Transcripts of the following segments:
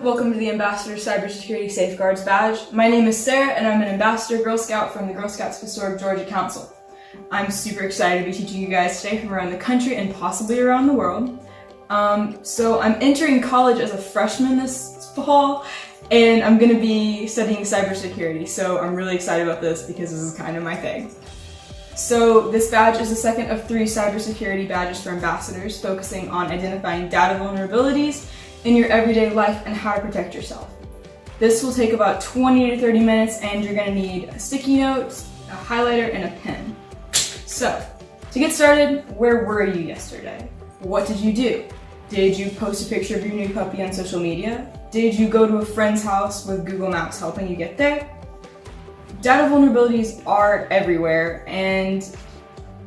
Welcome to the Ambassador Cybersecurity Safeguards badge. My name is Sarah and I'm an Ambassador Girl Scout from the Girl Scouts of Historic Georgia Council. I'm super excited to be teaching you guys today from around the country and possibly around the world. So I'm entering college as a freshman this fall and I'm going to be studying cybersecurity, so I'm really excited about this because this is kind of my thing. So this badge is the second of 3 cybersecurity badges for ambassadors focusing on identifying data vulnerabilities in your everyday life and how to protect yourself. This will take about 20 to 30 minutes and you're going to need sticky notes, a highlighter, and a pen. So, to get started, where were you yesterday? What did you do? Did you post a picture of your new puppy on social media? Did you go to a friend's house with Google Maps helping you get there? Data vulnerabilities are everywhere and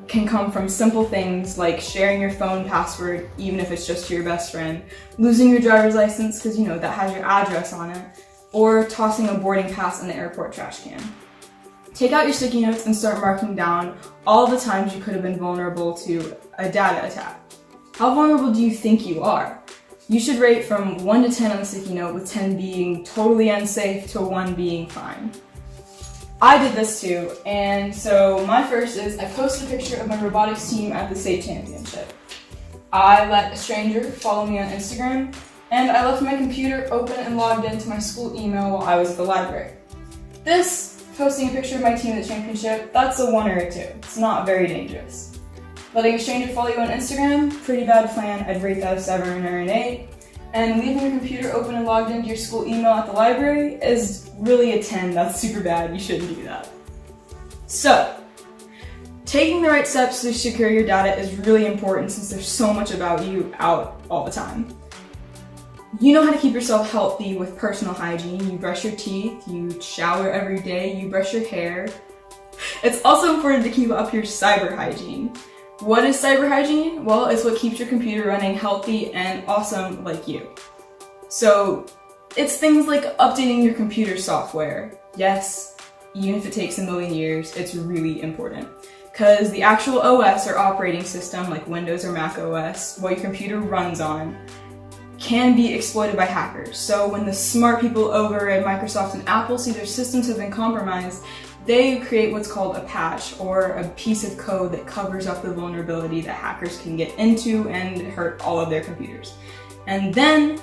can come from simple things like sharing your phone password, even if it's just to your best friend, losing your driver's license because you know that has your address on it, or tossing a boarding pass in the airport trash can. Take out your sticky notes and start marking down all the times you could have been vulnerable to a data attack. How vulnerable do you think you are? You should rate from 1 to 10 on the sticky note, with 10 being totally unsafe to 1 being fine. I did this too, and so my first is I posted a picture of my robotics team at the state championship. I let a stranger follow me on Instagram, and I left my computer open and logged into my school email while I was at the library. This, posting a picture of my team at the championship, that's a 1 or a 2. It's not very dangerous. Letting a stranger follow you on Instagram, pretty bad plan. I'd rate that a 7 or an 8. And leaving your computer open and logged into your school email at the library is really a 10. That's super bad. You shouldn't do that. So, taking the right steps to secure your data is really important since there's so much about you out all the time. You know how to keep yourself healthy with personal hygiene. You brush your teeth, you shower every day, you brush your hair. It's also important to keep up your cyber hygiene. What is cyber hygiene? Well, it's what keeps your computer running healthy and awesome like you. So, it's things like updating your computer software. Yes, even if it takes a million years, it's really important. Because the actual OS or operating system, like Windows or Mac OS, what your computer runs on, can be exploited by hackers. So when the smart people over at Microsoft and Apple see their systems have been compromised, they create what's called a patch, or a piece of code that covers up the vulnerability that hackers can get into and hurt all of their computers. And then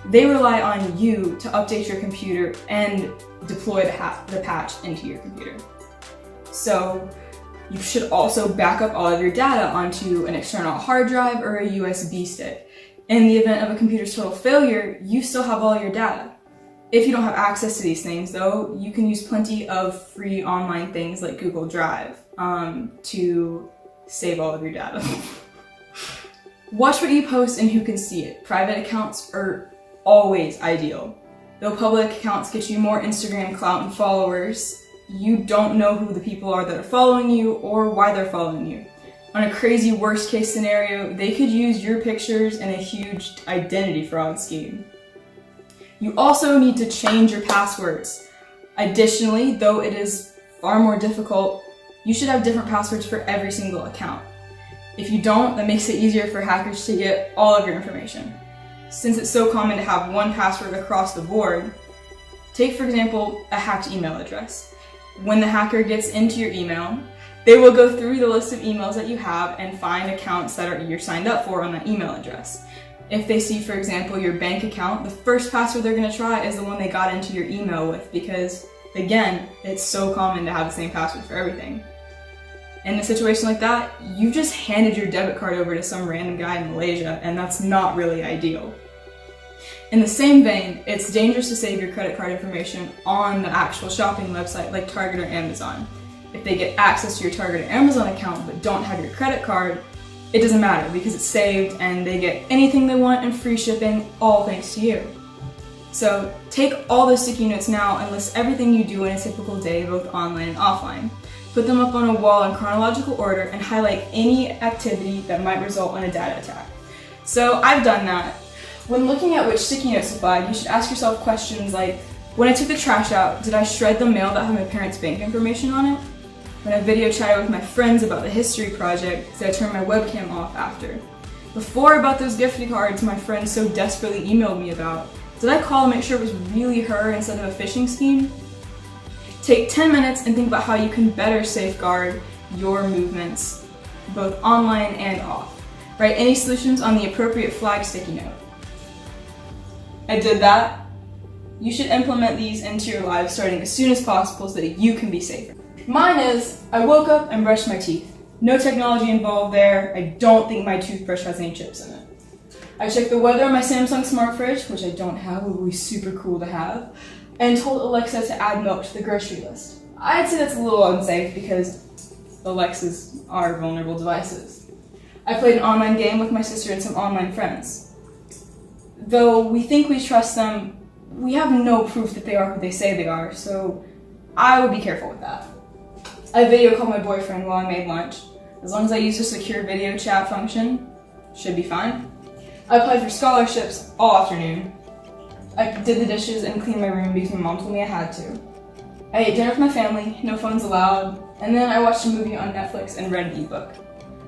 they rely on you to update your computer and deploy the patch into your computer. So you should also back up all of your data onto an external hard drive or a USB stick. In the event of a computer's total failure, you still have all your data. If you don't have access to these things, though, you can use plenty of free online things like Google Drive to save all of your data. Watch what you post and who can see it. Private accounts are always ideal. Though public accounts get you more Instagram clout and followers, you don't know who the people are that are following you or why they're following you. On a crazy worst case scenario, they could use your pictures in a huge identity fraud scheme. You also need to change your passwords. Additionally, though it is far more difficult, you should have different passwords for every single account. If you don't, that makes it easier for hackers to get all of your information. Since it's so common to have one password across the board, take for example a hacked email address. When the hacker gets into your email, they will go through the list of emails that you have and find accounts that you're signed up for on that email address. If they see, for example, your bank account, the first password they're going to try is the one they got into your email with because, again, it's so common to have the same password for everything. In a situation like that, you just handed your debit card over to some random guy in Malaysia, and that's not really ideal. In the same vein, it's dangerous to save your credit card information on the actual shopping website like Target or Amazon. If they get access to your Target or Amazon account but don't have your credit card, it doesn't matter because it's saved and they get anything they want and free shipping, all thanks to you. So take all those sticky notes now and list everything you do in a typical day, both online and offline. Put them up on a wall in chronological order and highlight any activity that might result in a data attack. So I've done that. When looking at which sticky notes to buy, you should ask yourself questions like, when I took the trash out, did I shred the mail that had my parents' bank information on it? When I video chatted with my friends about the history project, did I turn my webcam off after? Before I bought those gift cards my friends so desperately emailed me about, Did I call to make sure it was really her instead of a phishing scheme? Take 10 minutes and think about how you can better safeguard your movements, both online and off. Write any solutions on the appropriate flag sticky note. I did that. You should implement these into your lives starting as soon as possible so that you can be safer. Mine is, I woke up and brushed my teeth. No technology involved there. I don't think my toothbrush has any chips in it. I checked the weather on my Samsung smart fridge, which I don't have, it would be super cool to have, and told Alexa to add milk to the grocery list. I'd say that's a little unsafe because Alexas are vulnerable devices. I played an online game with my sister and some online friends. Though we think we trust them, we have no proof that they are who they say they are, so I would be careful with that. I video called my boyfriend while I made lunch. As long as I use a secure video chat function, should be fine. I applied for scholarships all afternoon. I did the dishes and cleaned my room because my mom told me I had to. I ate dinner with my family, no phones allowed, and then I watched a movie on Netflix and read an ebook.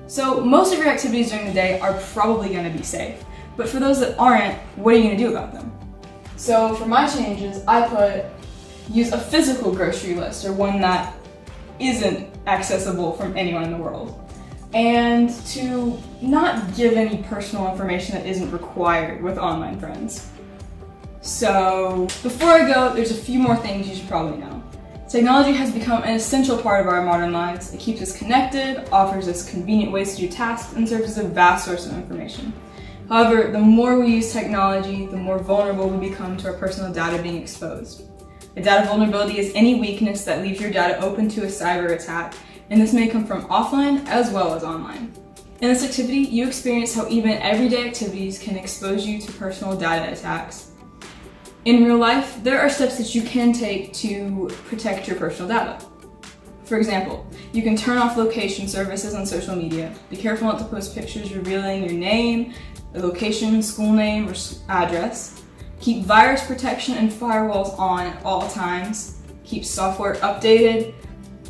So most of your activities during the day are probably going to be safe, but for those that aren't, what are you going to do about them? So for my changes, I put use a physical grocery list, or one that isn't accessible from anyone in the world, and to not give any personal information that isn't required with online friends. So before I go, there's a few more things you should probably know. Technology has become an essential part of our modern lives. It keeps us connected, offers us convenient ways to do tasks, and serves as a vast source of information. However, the more we use technology, the more vulnerable we become to our personal data being exposed. A data vulnerability is any weakness that leaves your data open to a cyber attack, and this may come from offline as well as online. In this activity, you experience how even everyday activities can expose you to personal data attacks. In real life, there are steps that you can take to protect your personal data. For example, you can turn off location services on social media. Be careful not to post pictures revealing your name, the location, school name, or address. Keep virus protection and firewalls on at all times. Keep software updated.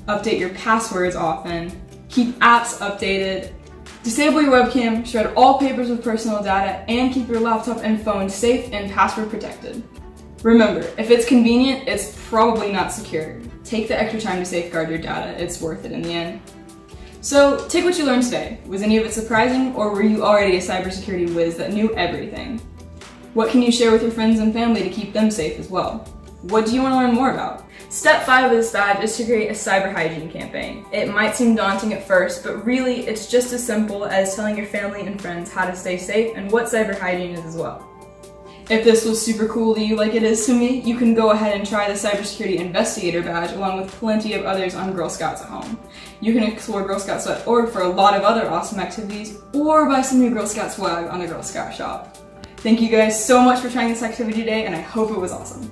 Update your passwords often. Keep apps updated. Disable your webcam, shred all papers with personal data, and keep your laptop and phone safe and password protected. Remember, if it's convenient, it's probably not secure. Take the extra time to safeguard your data. It's worth it in the end. So, take what you learned today. Was any of it surprising, or were you already a cybersecurity whiz that knew everything? What can you share with your friends and family to keep them safe as well? What do you want to learn more about? Step 5 of this badge is to create a cyber hygiene campaign. It might seem daunting at first, but really it's just as simple as telling your family and friends how to stay safe and what cyber hygiene is as well. If this was super cool to you like it is to me, you can go ahead and try the Cybersecurity Investigator badge along with plenty of others on Girl Scouts at Home. You can explore girlscouts.org for a lot of other awesome activities, or buy some new Girl Scout swag on the Girl Scout shop. Thank you guys so much for trying this activity today, and I hope it was awesome.